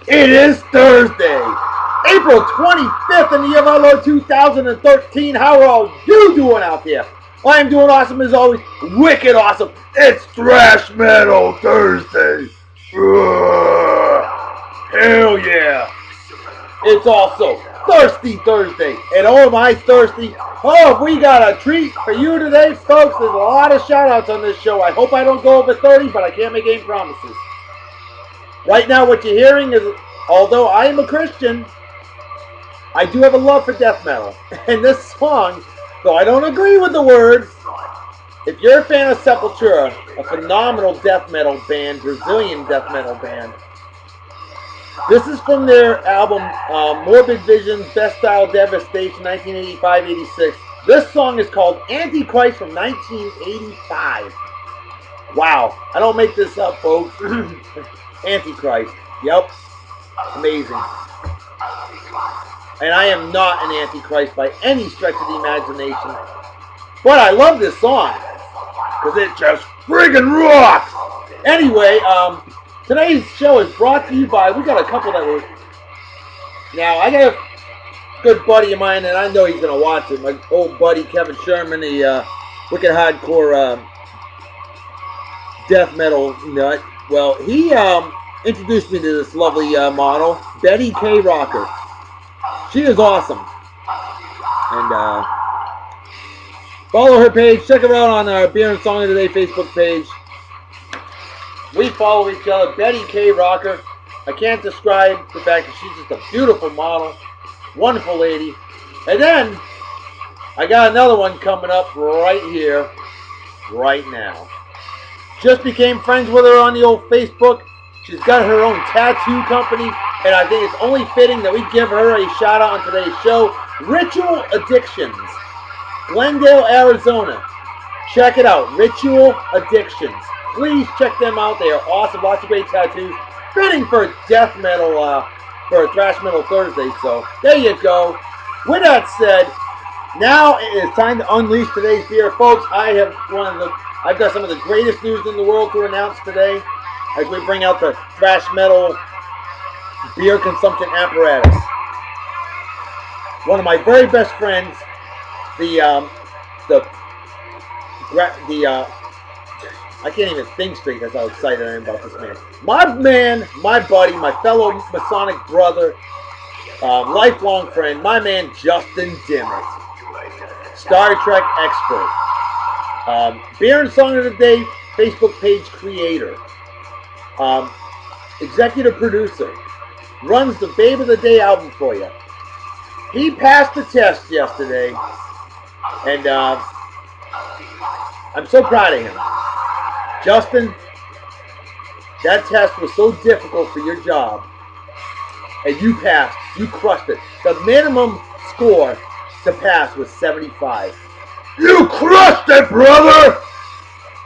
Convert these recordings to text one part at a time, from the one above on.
It is Thursday, April 25th in the year of our Lord 2013. How are all you doing out there? I am doing awesome as always. Wicked awesome. It's Thrash Metal Thursday. Hell yeah. It's also Thirsty Thursday. And oh, am I thirsty? Oh, we got a treat for you today, folks. There's a lot of shout outs on this show. I hope I don't go over 30, but I can't make any promises. Right now, what you're hearing is, although I am a Christian, I do have a love for death metal. And this song, though I don't agree with the words, if you're a fan of Sepultura, a phenomenal death metal band, Brazilian death metal band, this is from their album Morbid Visions, Best Style Devastation, 1985-86. This song is called Antichrist from 1985. Wow, I don't make this up, folks. Antichrist. Yep. Amazing. And I am not an Antichrist by any stretch of the imagination. But I love this song. Because it just friggin' rocks. Anyway, today's show is brought to you by, we got a couple that were, now I got a good buddy of mine, and I know he's going to watch it, my old buddy Kevin Sherman, the wicked hardcore death metal nut. Well, he introduced me to this lovely model, Betty K. Rocker. She is awesome. And follow her page. Check her out on our Beer and Song of the Day Facebook page. We follow each other. Betty K. Rocker. I can't describe the fact that she's just a beautiful model. Wonderful lady. And then, I got another one coming up right here, right now. Just became friends with her on the old Facebook. She's got her own tattoo company, and I think it's only fitting that we give her a shout out on today's show. Ritual Addictions, Glendale, Arizona. Check it out, Ritual Addictions. Please check them out. They are awesome. Lots of great tattoos. Fitting for death metal, for a Thrash Metal Thursday. So there you go. With that said, now it is time to unleash today's beer, folks. I've got some of the greatest news in the world to announce today as we bring out the Thrash Metal beer consumption apparatus. One of my very best friends, I can't even think straight. That's how excited I am about this man. My buddy, my fellow Masonic brother, lifelong friend, my man Justin Dimmitt, Star Trek expert. Beer and Song of the Day Facebook page creator, executive producer, runs the Babe of the Day album for you. He passed the test yesterday, and I'm so proud of him. Justin, that test was so difficult for your job, and you passed. You crushed it. The minimum score to pass was 75. You crushed it, brother!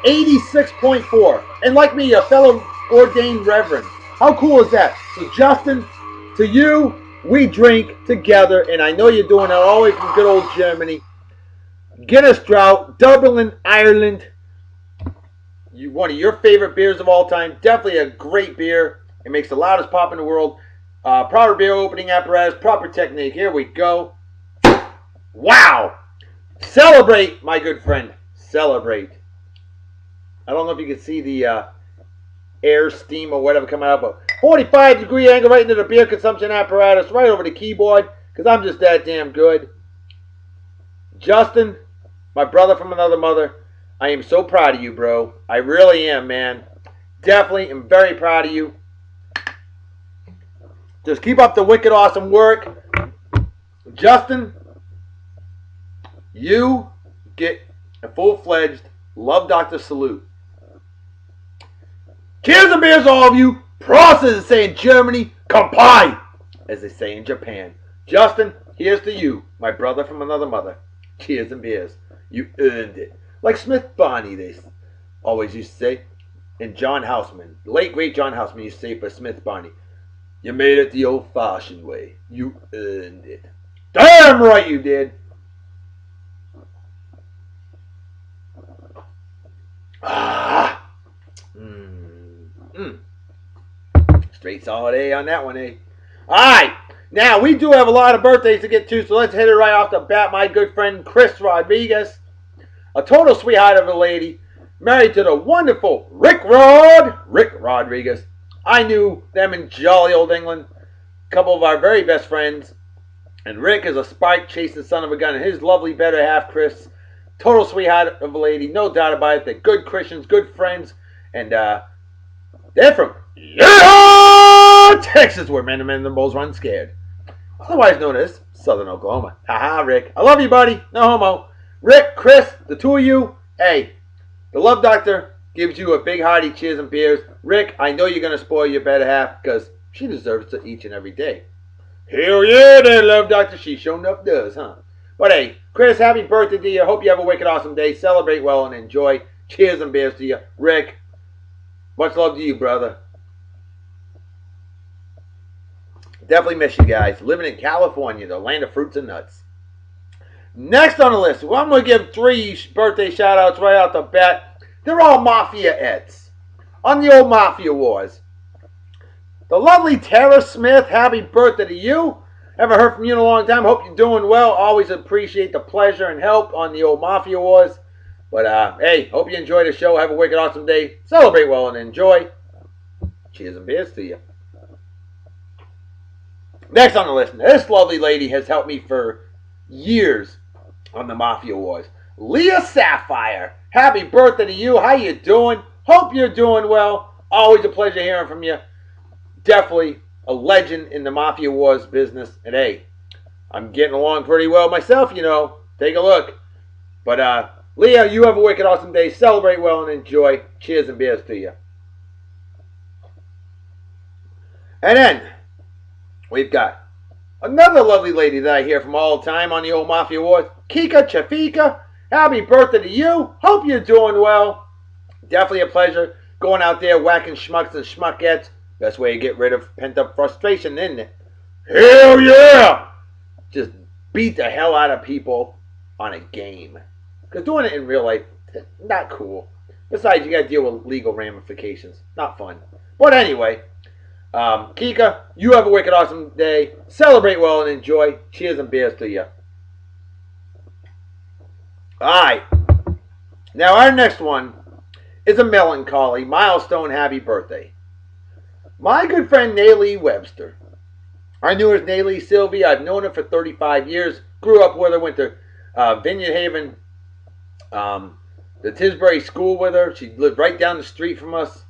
86.4. And like me, a fellow ordained reverend. How cool is that? So Justin, to you, we drink together, and I know you're doing it all the way from good old Germany. Guinness Draught, Dublin, Ireland. One of your favorite beers of all time. Definitely a great beer. It makes the loudest pop in the world. Proper beer opening apparatus, proper technique. Here we go. Wow! Celebrate, my good friend. Celebrate. I don't know if you can see the air, steam, or whatever coming out, but 45-degree angle right into the beer consumption apparatus, right over the keyboard, because I'm just that damn good. Justin, my brother from another mother, I am so proud of you, bro. I really am, man. Definitely am very proud of you. Just keep up the wicked awesome work. Justin, you get a full-fledged Love Doctor salute. Cheers and beers, all of you. Prost, as they say in Germany. Kampai, as they say in Japan. Justin, here's to you, my brother from another mother. Cheers and beers. You earned it. Like Smith Barney, they always used to say. And John Houseman, the late great John Houseman, used to say for Smith Barney, you made it the old-fashioned way. You earned it. Damn right you did. Straight solid A on that one, eh? Alright, now we do have a lot of birthdays to get to, so let's hit it right off the bat. My good friend Kris Rodriguez, a total sweetheart of a lady, married to the wonderful Rick Rodriguez. I knew them in jolly old England, a couple of our very best friends. And Rick is a spark chasing son of a gun, and his lovely better half, Kris, total sweetheart of a lady, no doubt about it. They're good Christians, good friends, and they're from Texas, where men and the bulls run scared. Otherwise known as Southern Oklahoma. Haha, Rick. I love you, buddy. No homo. Rick, Kris, the two of you, hey, the Love Doctor gives you a big hearty cheers and beers. Rick, I know you're going to spoil your better half, because she deserves it each and every day. Hell yeah, that Love Doctor. She sure enough does, huh? But hey, Kris, happy birthday to you. Hope you have a wicked awesome day. Celebrate well and enjoy. Cheers and beers to you. Rick, much love to you, brother. Definitely miss you guys. Living in California, the land of fruits and nuts. Next on the list, well, I'm going to give 3 birthday shout-outs right out the bat. They're all Mafia-ettes. On the old Mafia Wars. The lovely Terra Smith, happy birthday to you. Haven't heard from you in a long time. Hope you're doing well. Always appreciate the pleasure and help on the old Mafia Wars. But, hey, hope you enjoy the show. Have a wicked awesome day. Celebrate well and enjoy. Cheers and beers to you. Next on the list, this lovely lady has helped me for years on the Mafia Wars. Leah Sapphire, happy birthday to you. How you doing? Hope you're doing well. Always a pleasure hearing from you. Definitely a legend in the Mafia Wars business. And hey, I'm getting along pretty well myself, you know. Take a look. But Leah, you have a wicked awesome day. Celebrate well and enjoy. Cheers and beers to you. And then we've got another lovely lady that I hear from all the time on the old Mafia Wars. Kika Chafika, happy birthday to you. Hope you're doing well. Definitely a pleasure going out there whacking schmucks and schmuckettes. Best way to get rid of pent-up frustration, isn't it? Hell yeah! Just beat the hell out of people on a game. Because doing it in real life, not cool. Besides, you got to deal with legal ramifications. Not fun. But anyway, Kika, you have a wicked awesome day. Celebrate well and enjoy. Cheers and beers to you. Alright. Now our next one is a melancholy milestone happy birthday. My good friend Naylee Webster. I knew her as Naylee Sylvie. I've known her for 35 years. Grew up with her. Went to Vineyard Haven, the Tisbury School with her. She lived right down the street from us.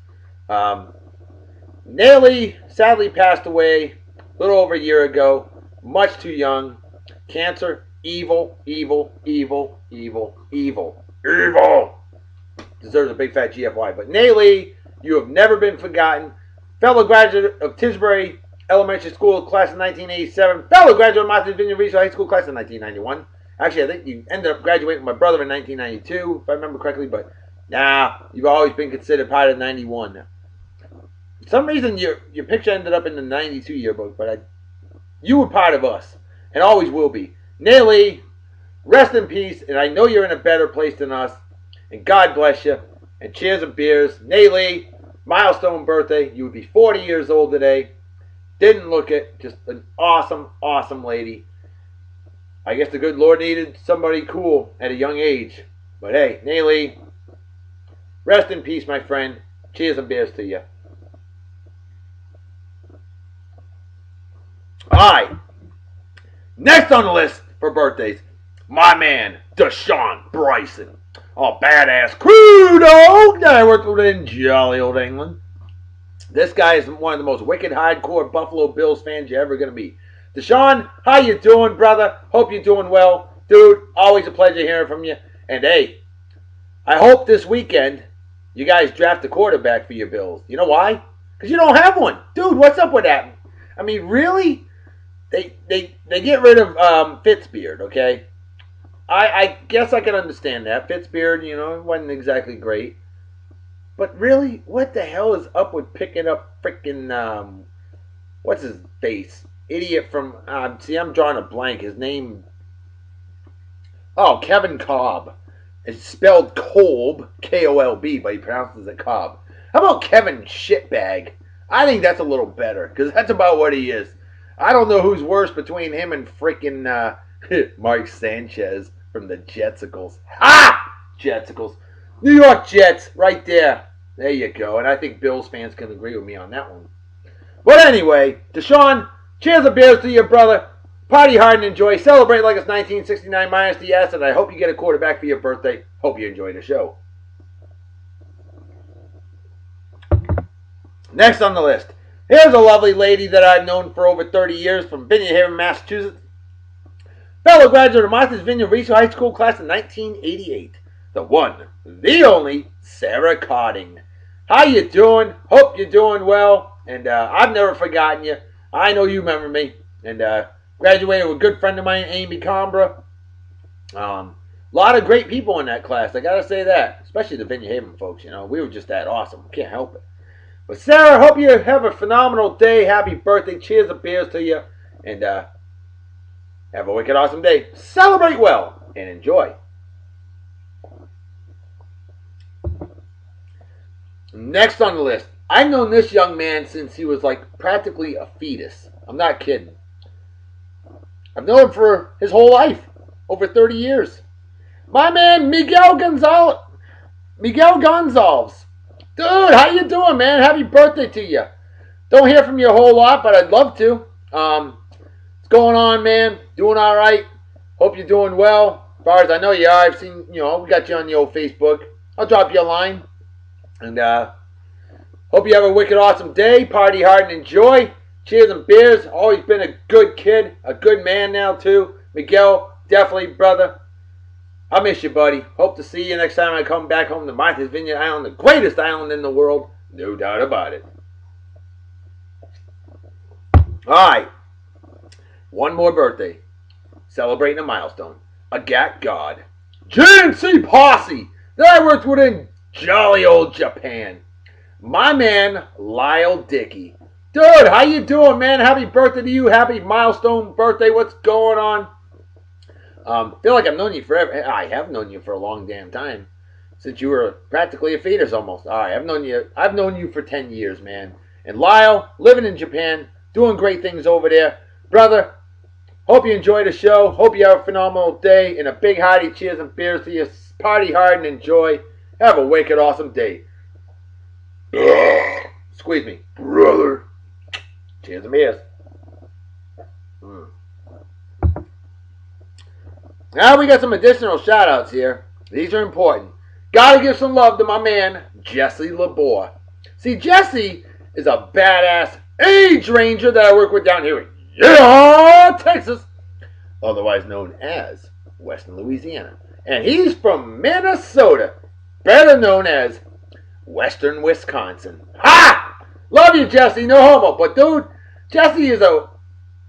Naylee sadly passed away a little over a year ago. Much too young. Cancer. Evil. Evil. Evil. Evil. Evil. Evil. Deserves a big fat GFY. But Naylee, you have never been forgotten. Fellow graduate of Tisbury Elementary School, class of 1987. Fellow graduate of Martha's Vineyard Regional High School, class of 1991. Actually, I think you ended up graduating with my brother in 1992, if I remember correctly. But, nah, you've always been considered part of 91. For some reason, your picture ended up in the 92 yearbook, but you were part of us, and always will be. Naylee, rest in peace, and I know you're in a better place than us. And God bless you. And cheers and beers. Naylee, milestone birthday. You would be 40 years old today. Didn't look it. Just an awesome, awesome lady. I guess the good Lord needed somebody cool at a young age. But hey, Naylee, rest in peace, my friend. Cheers and beers to you. Alright. Next on the list for birthdays, my man, Deshawn Bryson. Oh, badass crew dog that I worked with in jolly old England. This guy is one of the most wicked hardcore Buffalo Bills fans you're ever going to meet. Deshawn, how you doing, brother? Hope you're doing well. Dude, always a pleasure hearing from you. And hey, I hope this weekend you guys draft a quarterback for your Bills. You know why? Because you don't have one. Dude, what's up with that? I mean, really? They get rid of Fitzbeard, okay? I guess I can understand that. Fitzbeard, you know, wasn't exactly great. But really, what the hell is up with picking up freaking, what's his face? Idiot from, see, I'm drawing a blank. His name, Kevin Kolb. It's spelled Kolb, K-O-L-B, but he pronounces it Cobb. How about Kevin Shitbag I think that's a little better, because that's about what he is. I don't know who's worse between him and freaking Mark Sanchez from the Jetsicles. Ha! Jetsicles. New York Jets, right there. There you go. And I think Bills fans can agree with me on that one. But anyway, Deshawn, cheers of beers to your brother. Party hard and enjoy. Celebrate like it's 1969 minus the S. And I hope you get a quarterback for your birthday. Hope you enjoy the show. Next on the list. Here's a lovely lady that I've known for over 30 years from Vineyard Haven, Massachusetts. Fellow graduate of Martha's Vineyard Regional High School class in 1988. The one, the only, Sarah Cotting. How you doing? Hope you're doing well. And I've never forgotten you. I know you remember me. And graduated with a good friend of mine, Amy Combra. A lot of great people in that class. I got to say that. Especially the Vineyard Haven folks. You know, we were just that awesome. Can't help it. But Sarah, hope you have a phenomenal day. Happy birthday. Cheers of beers to you. And have a wicked awesome day. Celebrate well and enjoy. Next on the list. I've known this young man since he was like practically a fetus. I'm not kidding. I've known him for his whole life. Over 30 years. My man, Miguel Gonzalez. Dude, how you doing, man? Happy birthday to you. Don't hear from you a whole lot, but I'd love to. What's going on, man? Doing all right? Hope you're doing well. As far as I know you are, I've seen, we got you on the old Facebook. I'll drop you a line. And hope you have a wicked awesome day. Party hard and enjoy. Cheers and beers. Always been a good kid. A good man now, too. Miguel, definitely, brother. I miss you, buddy. Hope to see you next time I come back home to Martha's Vineyard Island, the greatest island in the world. No doubt about it. Alright. One more birthday. Celebrating a milestone. A GAC God. GNC Posse that I worked with in jolly old Japan. My man, Lyle Dickey. Dude, how you doing, man? Happy birthday to you. Happy milestone birthday. What's going on? Feel like I've known you forever. I have known you for a long damn time. Since you were practically a fetus almost. Alright, I've known you for 10 years, man. And Lyle, living in Japan, doing great things over there. Brother, hope you enjoy the show. Hope you have a phenomenal day. And a big hearty cheers and beers to you. Party hard and enjoy. Have a wicked awesome day. Squeeze me. Brother. Cheers and beers. Now we got some additional shout outs here. These are important. Gotta give some love to my man, Jesse LeBoer. See, Jesse is a badass age ranger that I work with down here in Texas, otherwise known as Western Louisiana. And he's from Minnesota, better known as Western Wisconsin. Ha! Love you, Jesse. No homo. But, dude, Jesse is a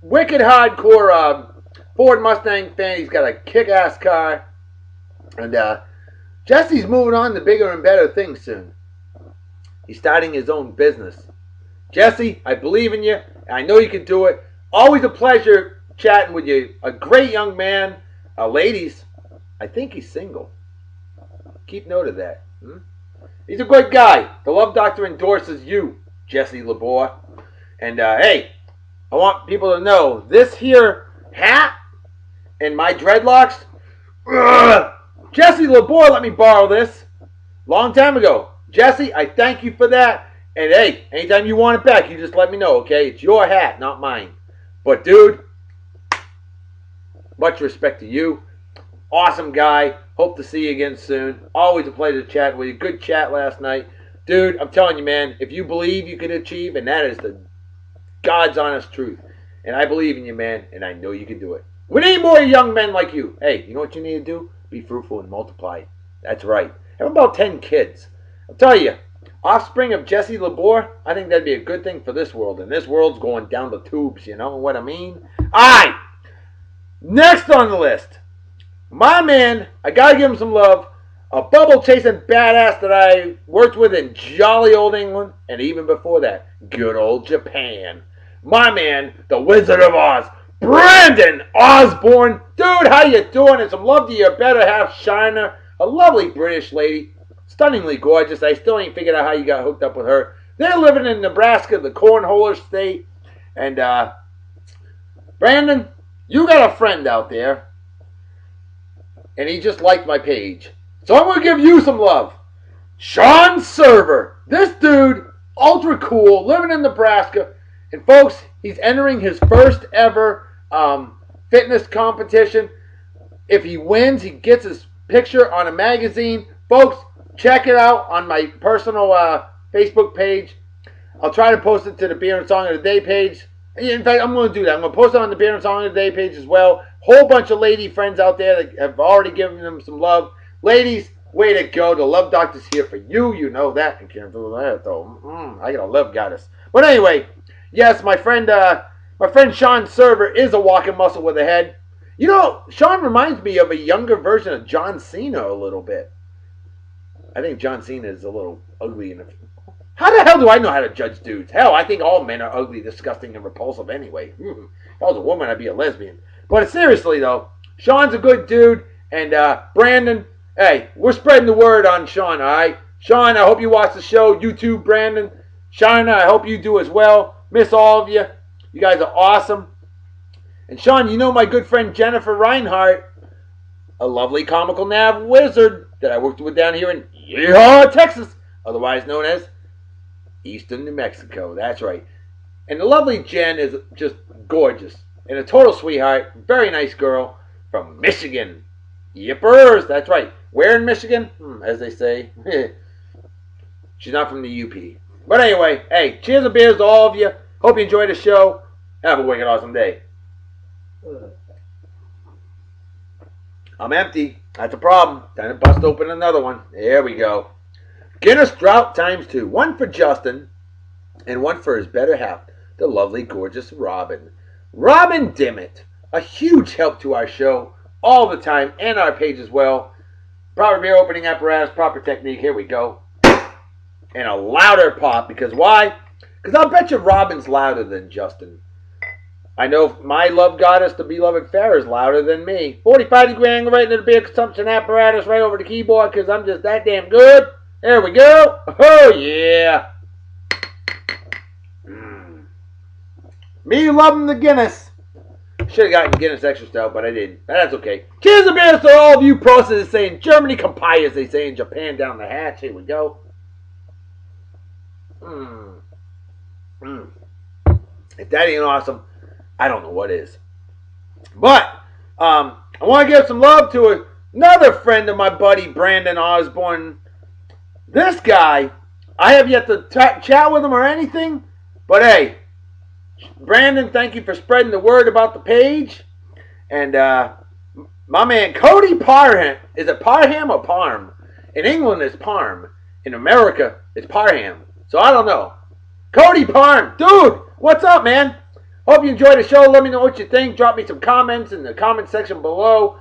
wicked hardcore Ford Mustang fan. He's got a kick-ass car. And Jesse's moving on to bigger and better things soon. He's starting his own business. Jesse, I believe in you. I know you can do it. Always a pleasure chatting with you. A great young man. Ladies, I think he's single. Keep note of that. He's a good guy. The Love Doctor endorses you, Jesse LeBoer. And hey, I want people to know this here hat and my dreadlocks. Jesse LeBoer let me borrow this long time ago. Jesse, I thank you for that. And hey, anytime you want it back, you just let me know, okay? It's your hat, not mine. But dude, much respect to you. Awesome guy. Hope to see you again soon. Always a pleasure to chat with you. Good chat last night. Dude, I'm telling you, man, if you believe you can achieve, and that is the God's honest truth. And I believe in you, man, and I know you can do it. We need more young men like you. Hey, you know what you need to do? Be fruitful and multiply. That's right. Have about 10 kids. I'll tell you, offspring of Jesse LeBoer, I think that'd be a good thing for this world. And this world's going down the tubes, you know what I mean? Alright! Next on the list. My man, I gotta give him some love. A bubble-chasing badass that I worked with in jolly old England. And even before that, good old Japan. My man, the Wizard of Oz, Brandon Osborne. Dude, how you doing? And some love to your better half, Shiner. A lovely British lady. Stunningly gorgeous. I still ain't figured out how you got hooked up with her. They're living in Nebraska, the cornholer state. And Brandon, you got a friend out there. And he just liked my page. So I'm going to give you some love. Sean Server. This dude, ultra cool, living in Nebraska. And folks, he's entering his first ever fitness competition. If he wins, he gets his picture on a magazine. Folks, check it out on my personal Facebook page. I'll try to post it to the Beer and Song of the Day page. In fact, I'm going to do that. I'm going to post it on the Beer and Song of the Day page as well. Whole bunch of lady friends out there that have already given them some love. Ladies, way to go. The Love Doctor's here for you. You know that. I can't do that, though. I got a love goddess. But anyway, yes, my friend Sean Server is a walking muscle with a head. You know, Sean reminds me of a younger version of John Cena a little bit. I think John Cena is a little ugly. How the hell do I know how to judge dudes? Hell, I think all men are ugly, disgusting, and repulsive anyway. If I was a woman, I'd be a lesbian. But seriously, though, Sean's a good dude. And Brandon, hey, we're spreading the word on Sean, all right? Sean, I hope you watch the show. You too, Brandon. Shauna, I hope you do as well. Miss all of you. You guys are awesome. And Sean, you know my good friend Jennifer Reinhardt, a lovely comical nav wizard that I worked with down here in Yeehaw, Texas, otherwise known as Eastern New Mexico. That's right. And the lovely Jen is just gorgeous and a total sweetheart. Very nice girl from Michigan. Yippers. That's right. Where in Michigan? As they say. She's not from the UP. But anyway, hey, cheers and beers to all of you. Hope you enjoyed the show. Have a wicked awesome day. I'm empty. That's a problem. Time to bust open another one. There we go. Guinness Draught times 2. One for Justin and one for his better half, the lovely, gorgeous Robin. Robin Dimmitt. A huge help to our show all the time and our page as well. Proper beer opening apparatus, proper technique. Here we go. And a louder pop. Because why? Because I'll bet you Robin's louder than Justin. I know my love goddess, the beloved Farrah, is louder than me. 45-degree angle right into the beer consumption apparatus right over the keyboard because I'm just that damn good. There we go. Oh, yeah. Me loving the Guinness. Should have gotten Guinness Extra Stout, but I didn't. That's okay. Cheers and beers to all of you processors saying Germany Kampai, as they say in Japan, down the hatch. Here we go. If that ain't awesome, I don't know what is. But I want to give some love to another friend of my buddy, Brandon Osborne. This guy, I have yet to chat with him or anything. But hey, Brandon, thank you for spreading the word about the page. And my man, Cody Parham. Is it Parham or Parm? In England, it's Parm. In America, it's Parham. So I don't know. Cody Parham. Dude, what's up, man? Hope you enjoyed the show. Let me know what you think. Drop me some comments in the comment section below.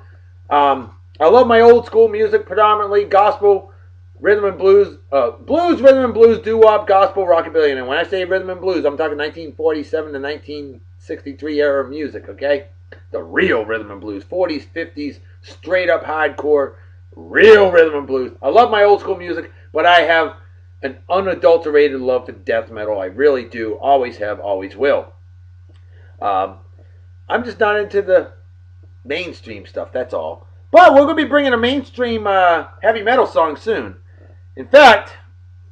I love my old school music, predominantly gospel, rhythm and blues, rhythm and blues, doo-wop, gospel, rockabilly. And when I say rhythm and blues, I'm talking 1947 to 1963 era music, okay? The real rhythm and blues, 40s, 50s, straight up hardcore, real rhythm and blues. I love my old school music, but I have an unadulterated love for death metal. I really do. Always have, always will. I'm just not into the mainstream stuff, that's all. But we're going to be bringing a mainstream heavy metal song soon. In fact,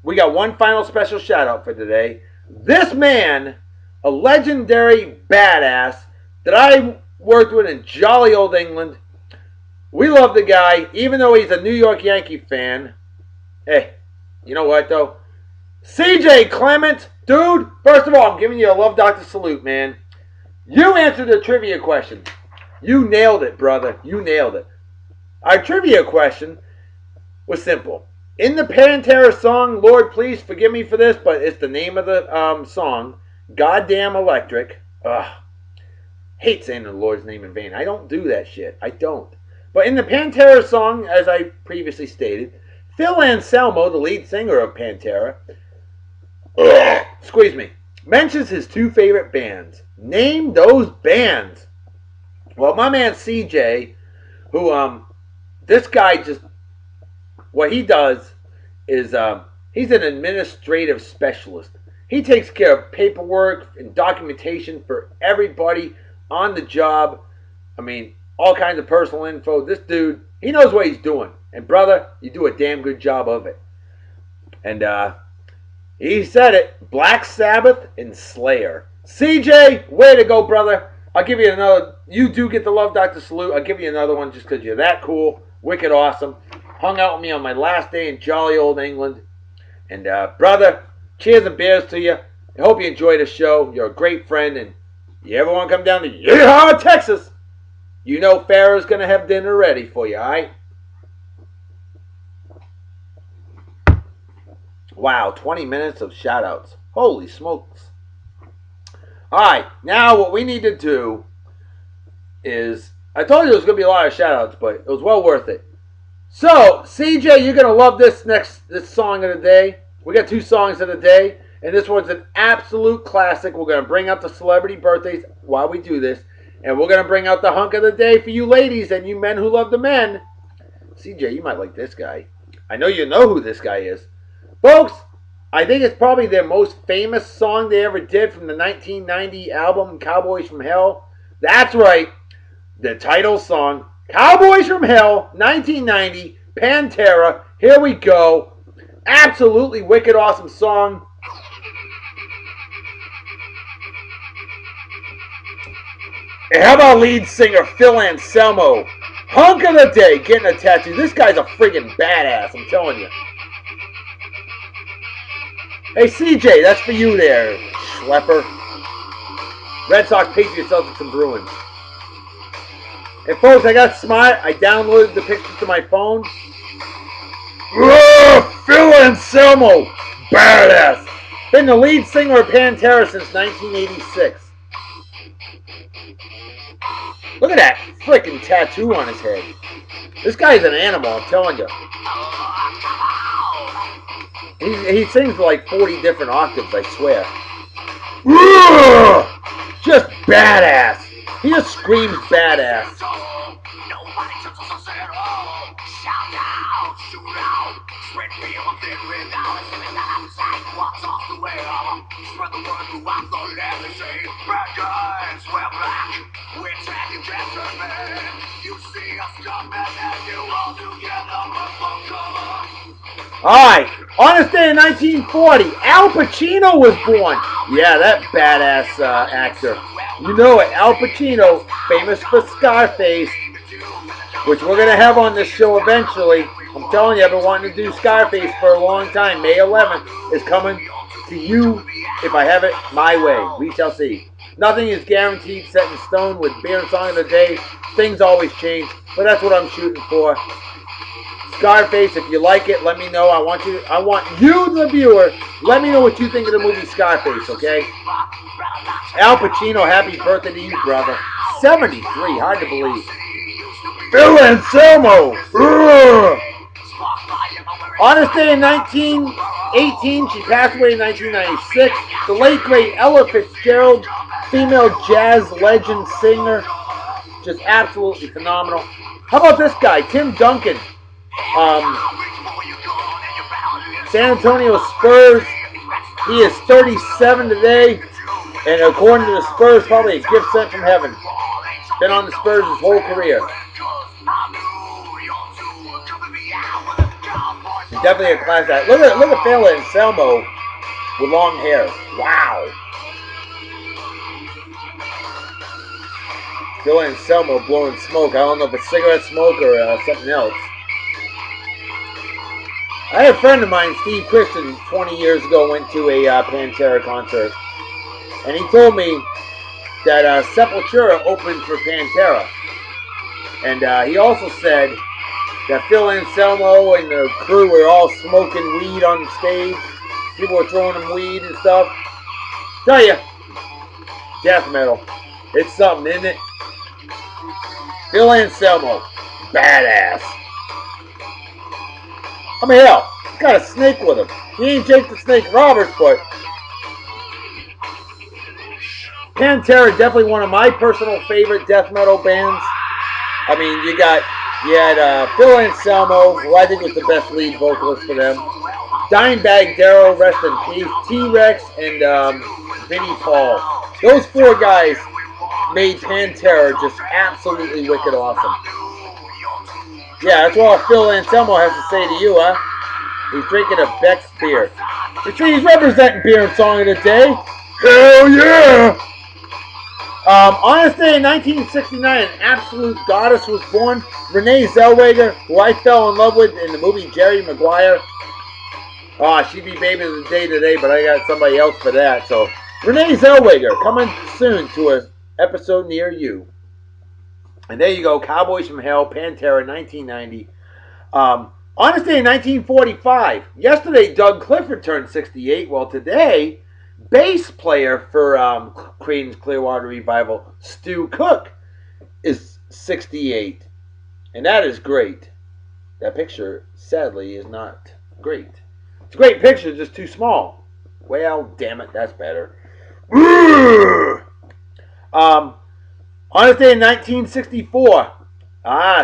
we got one final special shout out for today. This man, a legendary badass that I worked with in jolly old England. We love the guy, even though he's a New York Yankee fan. Hey, you know what though? CJ Clement, dude, first of all, I'm giving you a Love Doctor salute, man. You answered the trivia question. You nailed it, brother. You nailed it. Our trivia question was simple. In the Pantera song, Lord, please forgive me for this, but it's the name of the song, Goddamn Electric. Hate saying the Lord's name in vain. I don't do that shit. I don't. But in the Pantera song, as I previously stated, Phil Anselmo, the lead singer of Pantera, squeeze me, mentions his two favorite bands. Name those bands. Well, my man CJ, who, this guy just, what he does is, He's an administrative specialist. He takes care of paperwork and documentation for everybody on the job. I mean, all kinds of personal info. This dude, he knows what he's doing. And brother, you do a damn good job of it. And he said it, Black Sabbath and Slayer. CJ, way to go, brother. I'll give you another. You do get the Love Doctor salute. I'll give you another one just because you're that cool. Wicked awesome. Hung out with me on my last day in jolly old England. And brother, cheers and beers to you. I hope you enjoy the show. You're a great friend. And you ever want to come down to Yeehaw, Texas, you know Farrah's going to have dinner ready for you, all right? Wow, 20 minutes of shout-outs. Holy smokes. All right, now what we need to do is, I told you there was going to be a lot of shout-outs, but it was well worth it. So, CJ, you're going to love this song of the day. We got 2 songs of the day, and this one's an absolute classic. We're going to bring out the celebrity birthdays while we do this, and we're going to bring out the hunk of the day for you ladies and you men who love the men. CJ, you might like this guy. I know you know who this guy is. Folks, I think it's probably their most famous song they ever did from the 1990 album Cowboys From Hell. That's right, the title song, Cowboys From Hell, 1990, Pantera. Here we go. Absolutely wicked awesome song. And how about lead singer Phil Anselmo? Hunk of the day, getting a tattoo. This guy's a friggin' badass, I'm telling you. Hey, CJ, that's for you there, schlepper. Red Sox, Patriots, Celtics, and Bruins. And folks, I got smart. I downloaded the pictures to my phone. Phil Anselmo, badass. Been the lead singer of Pantera since 1986. Look at that freaking tattoo on his head. This guy's an animal, I'm telling you. He sings like 40 different octaves, I swear. Just badass. He just screams badass. Alright, on this day in 1940, Al Pacino was born. Yeah, that badass actor. You know it, Al Pacino, famous for Scarface, which we're going to have on this show eventually. I'm telling you, I've been wanting to do Scarface for a long time. May 11th is coming to you if I have it my way. We shall see. Nothing is guaranteed, set in stone with beer and song of the day. Things always change, but that's what I'm shooting for. Scarface, if you like it, let me know. I want you, the viewer, let me know what you think of the movie Scarface, okay? Al Pacino, happy birthday to you, brother. 73, hard to believe. Phil Anselmo. On this day in 1918, she passed away in 1996. The late, great Ella Fitzgerald, female jazz legend singer. Just absolutely phenomenal. How about this guy, Tim Duncan? San Antonio Spurs. He is 37 today, and according to the Spurs, probably a gift sent from heaven. Been on the Spurs his whole career. Definitely a class act. Look at Phil Anselmo with long hair. Wow. Phil Anselmo blowing smoke. I don't know if it's cigarette smoke or something else. I had a friend of mine, Steve Christian, 20 years ago went to a Pantera concert. And he told me that Sepultura opened for Pantera. And he also said that Phil Anselmo and the crew were all smoking weed on stage. People were throwing them weed and stuff. Tell you, death metal. It's something, isn't it? Phil Anselmo, badass. I mean, hell, he's got a snake with him. He ain't Jake the Snake Roberts, but Pantera, definitely one of my personal favorite death metal bands. I mean, you had Phil Anselmo, who I think was the best lead vocalist for them. Dimebag Darrell, rest in peace. T-Rex and Vinnie Paul. Those four guys made Pantera just absolutely wicked awesome. Yeah, that's what Phil Anselmo has to say to you, huh? He's drinking a Beck's beer. You see, he's representing beer and song of the day. Hell yeah! On this day in 1969, an absolute goddess was born. Renee Zellweger, who I fell in love with in the movie Jerry Maguire. She'd be baby of the day today, but I got somebody else for that. So, Renee Zellweger, coming soon to an episode near you. And there you go, Cowboys From Hell, Pantera, 1990. On this day in 1945, yesterday Doug Clifford turned 68. Well, today, bass player for Creedence Clearwater Revival, Stu Cook, is 68. And that is great. That picture, sadly, is not great. It's a great picture, just too small. Well, damn it, that's better. On this day in 1964,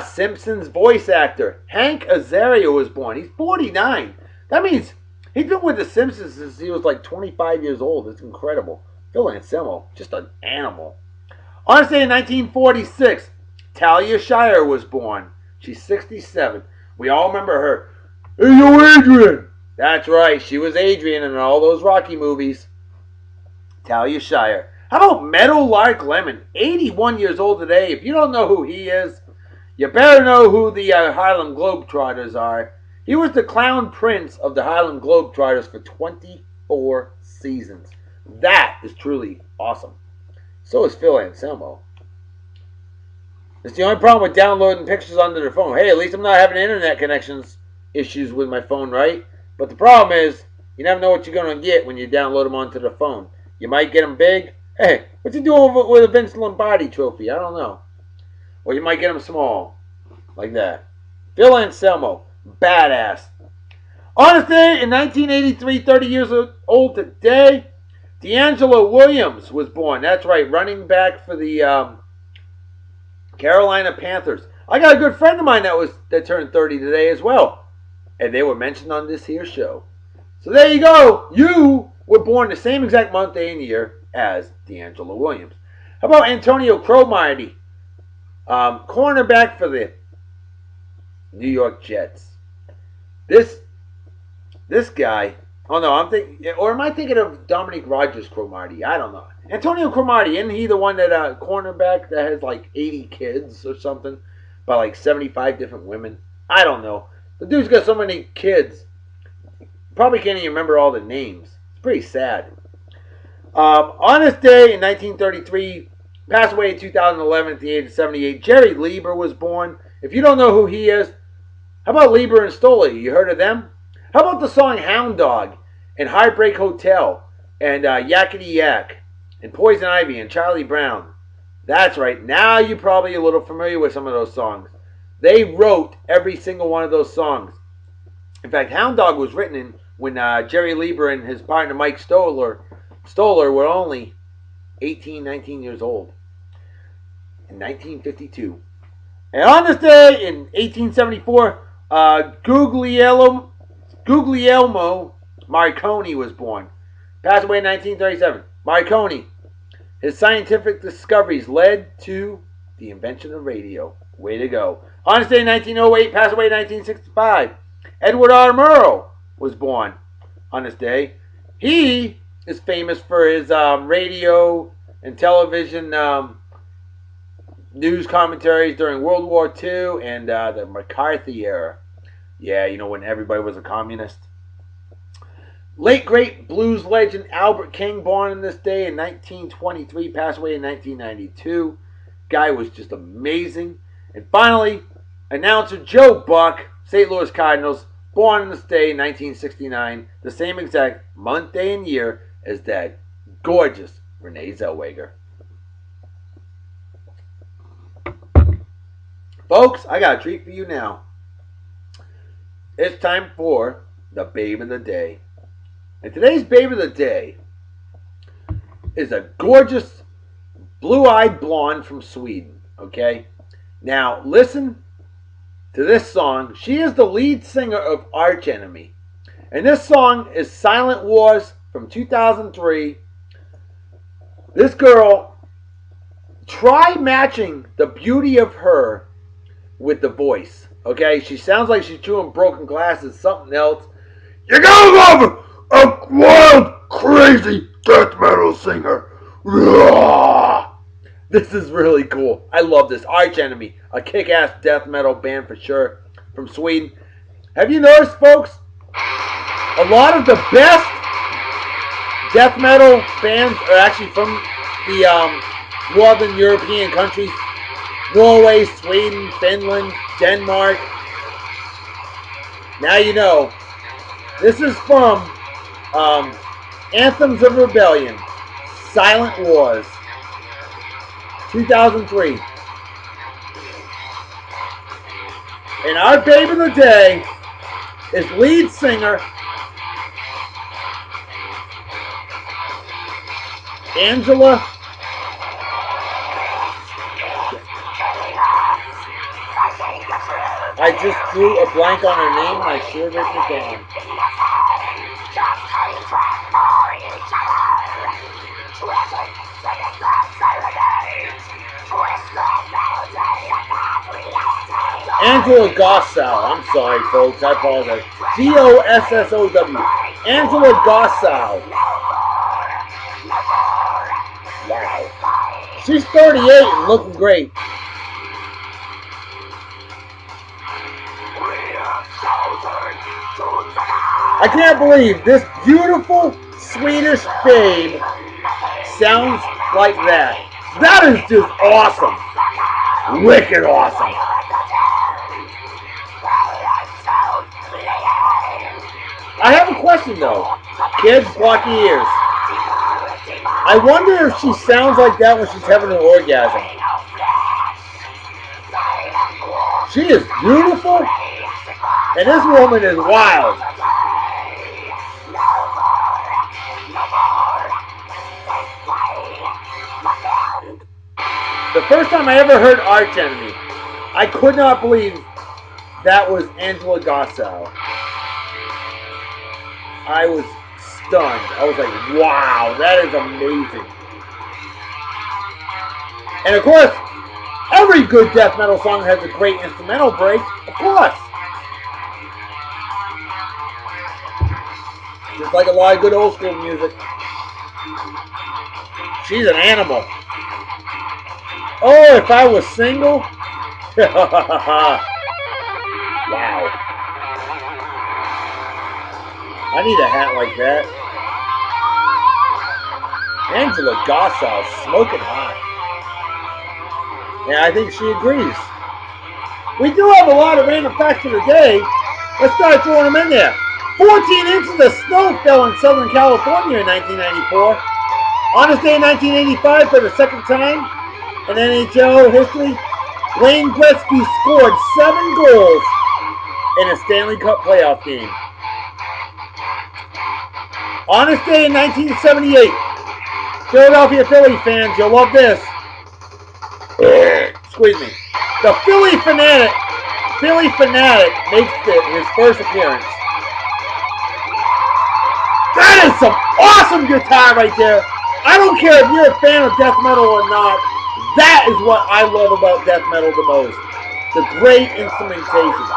Simpsons voice actor Hank Azaria was born. He's 49. That means he's been with the Simpsons since he was like 25 years old. It's incredible. Phil Anselmo, just an animal. On this day in 1946, Talia Shire was born. She's 67. We all remember her. Hey, yo, Adrian. That's right. She was Adrian in all those Rocky movies. Talia Shire. How about Meadow Lark Lemon? 81 years old today. If you don't know who he is, you better know who the Harlem Globetrotters are. He was the clown prince of the Harlem Globetrotters for 24 seasons. That is truly awesome. So is Phil Anselmo. It's the only problem with downloading pictures onto their phone. Hey, at least I'm not having internet connections issues with my phone, right? But the problem is, you never know what you're going to get when you download them onto the phone. You might get them big. Hey, what's he doing with a Vince Lombardi trophy? I don't know. Or you might get them small. Like that. Phil Anselmo. Badass. On this day in 1983, 30 years old today, D'Angelo Williams was born. That's right, running back for the Carolina Panthers. I got a good friend of mine that turned 30 today as well. And they were mentioned on this here show. So there you go. You were born the same exact month, day, and year as D'Angelo Williams. How about Antonio Cromartie? Cornerback for the New York Jets. This guy. Oh no, I'm thinking, or am I thinking of Dominic Rogers Cromartie? I don't know. Antonio Cromartie, isn't he the one that cornerback that has like 80 kids or something by like 75 different women? I don't know. The dude's got so many kids. Probably can't even remember all the names. It's pretty sad. On this day in 1933, passed away in 2011 at the age of 78, Jerry Lieber was born. If you don't know who he is, how about Lieber and Stoley? You heard of them? How about the song Hound Dog and Heartbreak Hotel and Yakety Yak and Poison Ivy and Charlie Brown? That's right. Now you're probably a little familiar with some of those songs. They wrote every single one of those songs. In fact, Hound Dog was written when Jerry Lieber and his partner Mike Stoller were only 18, 19 years old in 1952. And on this day in 1874, Guglielmo Marconi was born. Passed away in 1937. Marconi, his scientific discoveries led to the invention of radio. Way to go. On this day in 1908, passed away in 1965. Edward R. Murrow was born on this day. He is famous for his radio and television news commentaries during World War II and the McCarthy era. Yeah, you know, when everybody was a communist. Late great blues legend Albert King, born on this day in 1923, passed away in 1992. Guy was just amazing. And finally, announcer Joe Buck, St. Louis Cardinals, born on this day in 1969, the same exact month, day, and year as that gorgeous Renee Zellweger. Folks, I got a treat for you now. It's time for the Babe of the Day. And today's Babe of the Day is a gorgeous blue-eyed blonde from Sweden, okay? Now, listen to this song. She is the lead singer of Arch Enemy. And this song is Silent Wars from 2003. This girl, try matching the beauty of her with the voice. Okay, she sounds like she's chewing broken glass. It's something else. You gotta love a wild, crazy death metal singer. This is really cool. I love this. Arch Enemy, a kick-ass death metal band for sure, from Sweden. Have you noticed, folks? A lot of the best death metal bands are actually from the northern European countries. Norway, Sweden, Finland, Denmark. Now you know. This is from Anthems of Rebellion, Silent Wars, 2003. And our babe of the day is lead singer Angela. I just drew a blank on her name and I should have written it down. Angela Gossow. I'm sorry, folks. I apologize. Gossow. Angela Gossow. Wow. She's 38 and looking great. I can't believe this beautiful Swedish babe sounds like that. That is just awesome. Wicked awesome. I have a question though. Kids, block your ears. I wonder if she sounds like that when she's having an orgasm. She is beautiful, and this woman is wild. The first time I ever heard Arch Enemy, I could not believe that was Angela Gossow. I was stunned. I was like, wow, that is amazing. And of course, every good death metal song has a great instrumental break, of course. Just like a lot of good old school music. She's an animal. Oh, if I was single? Wow. I need a hat like that. Angela Gossow, smoking hot. Yeah, I think she agrees. We do have a lot of random facts for the day. Let's start throwing them in there. 14 inches of snow fell in Southern California in 1994. On this day in 1985, for the second time in NHL history, Wayne Gretzky scored 7 goals in a Stanley Cup playoff game. On this day in 1978, Philadelphia Philly fans, you'll love this. Excuse me. The Philly Fanatic makes his first appearance. That is some awesome guitar right there. I don't care if you're a fan of death metal or not. That is what I love about death metal the most. The great instrumentation.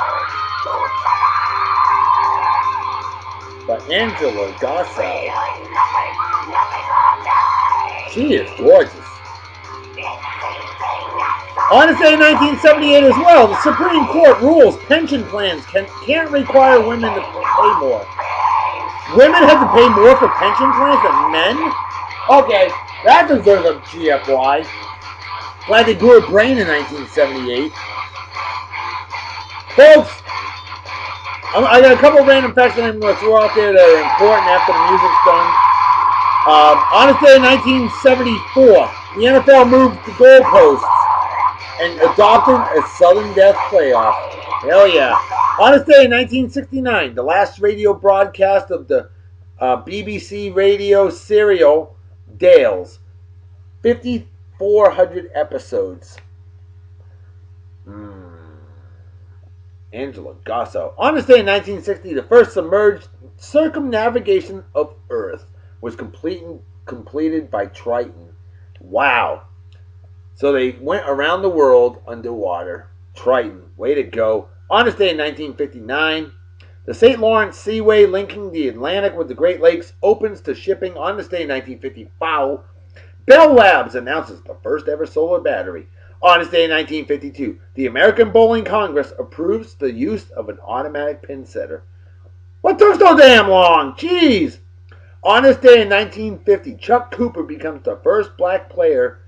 But Angela Gossow, she is gorgeous. On this day in 1978 as well, the Supreme Court rules pension plans can't require women to pay more. Women have to pay more for pension plans than men? Okay, that deserves a GFY. Glad they grew a brain in 1978. Folks, I got a couple of random facts that I'm going to throw out there that are important after the music's done. On this day in 1974, the NFL moved the goalposts and adopted a sudden death playoff. Hell yeah. On this day in 1969, the last radio broadcast of the BBC radio serial Dales. 5,400 episodes. Angela Gosso. On this day in 1960, the first submerged circumnavigation of Earth was completed by Triton. Wow. So they went around the world underwater. Triton. Way to go. On this day in 1959, the St. Lawrence Seaway linking the Atlantic with the Great Lakes opens to shipping. On this day in 1955, Bell Labs announces the first ever solar battery. On this day in 1952, the American Bowling Congress approves the use of an automatic pin setter. What took so damn long? Jeez! On this day in 1950, Chuck Cooper becomes the first black player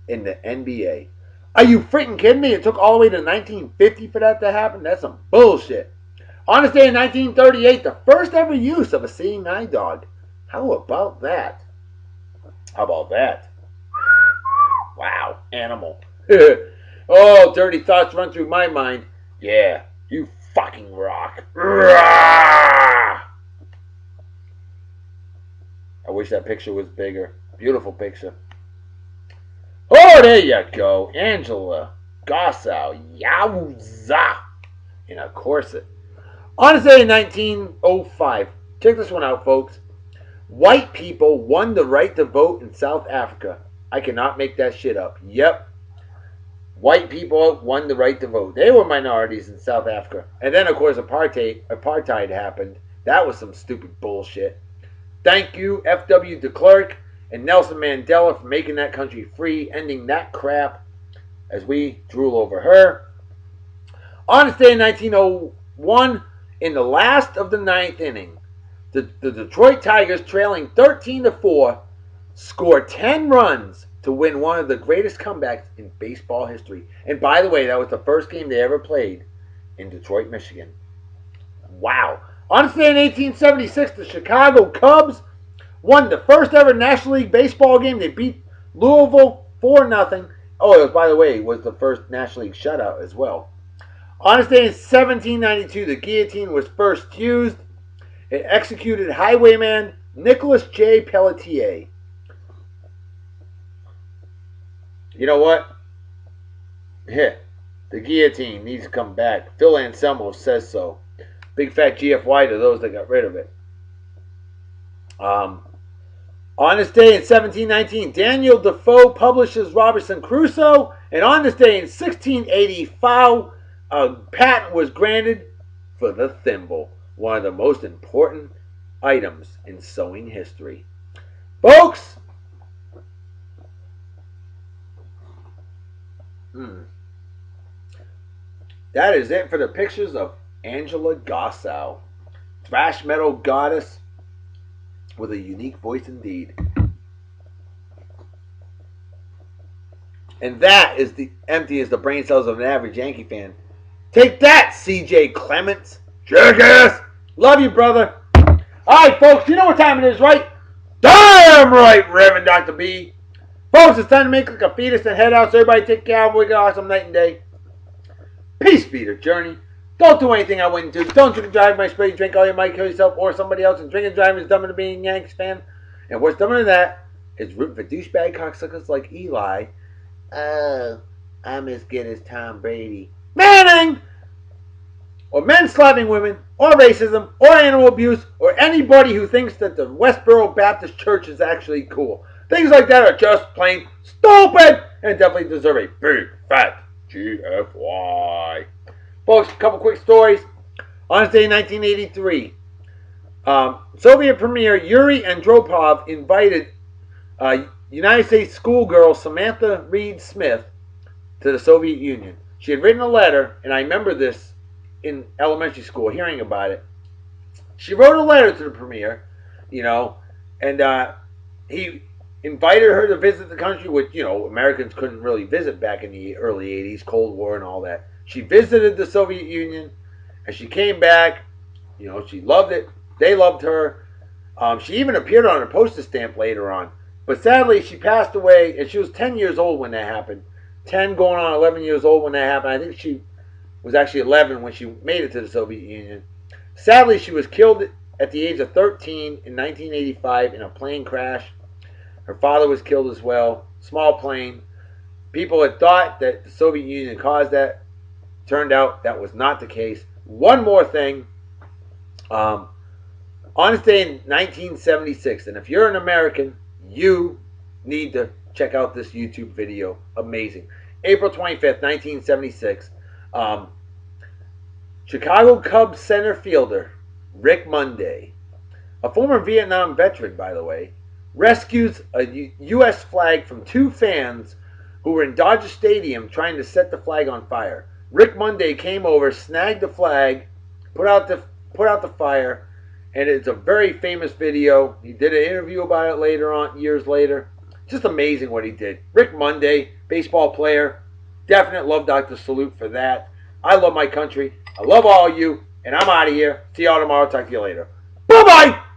in the NBA. Are you freaking kidding me? It took all the way to 1950 for that to happen? That's some bullshit. On this day in 1938, the first ever use of a seeing eye dog. How about that? How about that? Wow, animal. Oh, dirty thoughts run through my mind. Yeah, you fucking rock. I wish that picture was bigger. Beautiful picture. Oh, there you go. Angela Gosso. Yowza. In a corset. On this day in 1905. Check this one out, folks. White people won the right to vote in South Africa. I cannot make that shit up. Yep. White people won the right to vote. They were minorities in South Africa. And then, of course, apartheid happened. That was some stupid bullshit. Thank you, F.W. de Klerk and Nelson Mandela, for making that country free, ending that crap as we drool over her. On this day in 1901, in the last of the ninth inning, the Detroit Tigers, trailing 13-4, scored 10 runs to win one of the greatest comebacks in baseball history. And by the way, that was the first game they ever played in Detroit, Michigan. Wow. On this day in 1876, the Chicago Cubs won the first ever National League Baseball game. They beat Louisville 4-0. Oh, by the way, it was the first National League shutout as well. On this day in 1792, the guillotine was first used. It executed highwayman Nicholas J. Pelletier. You know what? The guillotine needs to come back. Phil Anselmo says so. Big fat GFY to those that got rid of it. On this day in 1719, Daniel Defoe publishes Robinson Crusoe. And on this day in 1685, a patent was granted for the thimble. One of the most important items in sewing history. Folks! That is it for the pictures of Angela Gosso. Thrash metal goddess with a unique voice indeed. And that is the empty as the brain cells of an average Yankee fan. Take that, CJ Clements. Jackass! Love you, brother. Alright, folks, you know what time it is, right? Damn right, Reverend Dr. B. Folks, it's time to make like a fetus and head out. So everybody take care. Have an awesome night and day. Peace be your journey. Don't do anything I wouldn't do. Don't drink and drive my spray. Drink all you might kill yourself or somebody else. And drink and driving is dumber than being a Yankees fan. And what's dumber than that is rooting for douchebag cocksuckers like Eli. Oh, I'm as good as Tom Brady. Manning! Or men slapping women, or racism, or animal abuse, or anybody who thinks that the Westboro Baptist Church is actually cool. Things like that are just plain stupid and definitely deserve a big fat GFY. Folks, a couple quick stories. On this day in 1983, Soviet Premier Yuri Andropov invited United States schoolgirl Samantha Reed Smith to the Soviet Union. She had written a letter, and I remember this in elementary school, hearing about it. She wrote a letter to the premier, and he invited her to visit the country, which, Americans couldn't really visit back in the early 80s, Cold War and all that. She visited the Soviet Union, and she came back. She loved it. They loved her. She even appeared on a postage stamp later on. But sadly, she passed away, and she was 10 years old when that happened. 10 going on 11 years old when that happened. I think she was actually 11 when she made it to the Soviet Union. Sadly, she was killed at the age of 13 in 1985 in a plane crash. Her father was killed as well. Small plane. People had thought that the Soviet Union caused that. Turned out that was not the case. One more thing. On this day in 1976, and if you're an American, you need to check out this YouTube video. Amazing. April 25th, 1976. Chicago Cubs center fielder Rick Monday, a former Vietnam veteran, by the way, rescues a U.S. flag from two fans who were in Dodger Stadium trying to set the flag on fire. Rick Monday came over, snagged the flag, put out the fire, and it's a very famous video. He did an interview about it later on, years later. Just amazing what he did. Rick Monday, baseball player, definite love Dr. Salute for that. I love my country. I love all of you, and I'm out of here. See y'all tomorrow. Talk to you later. Bye-bye!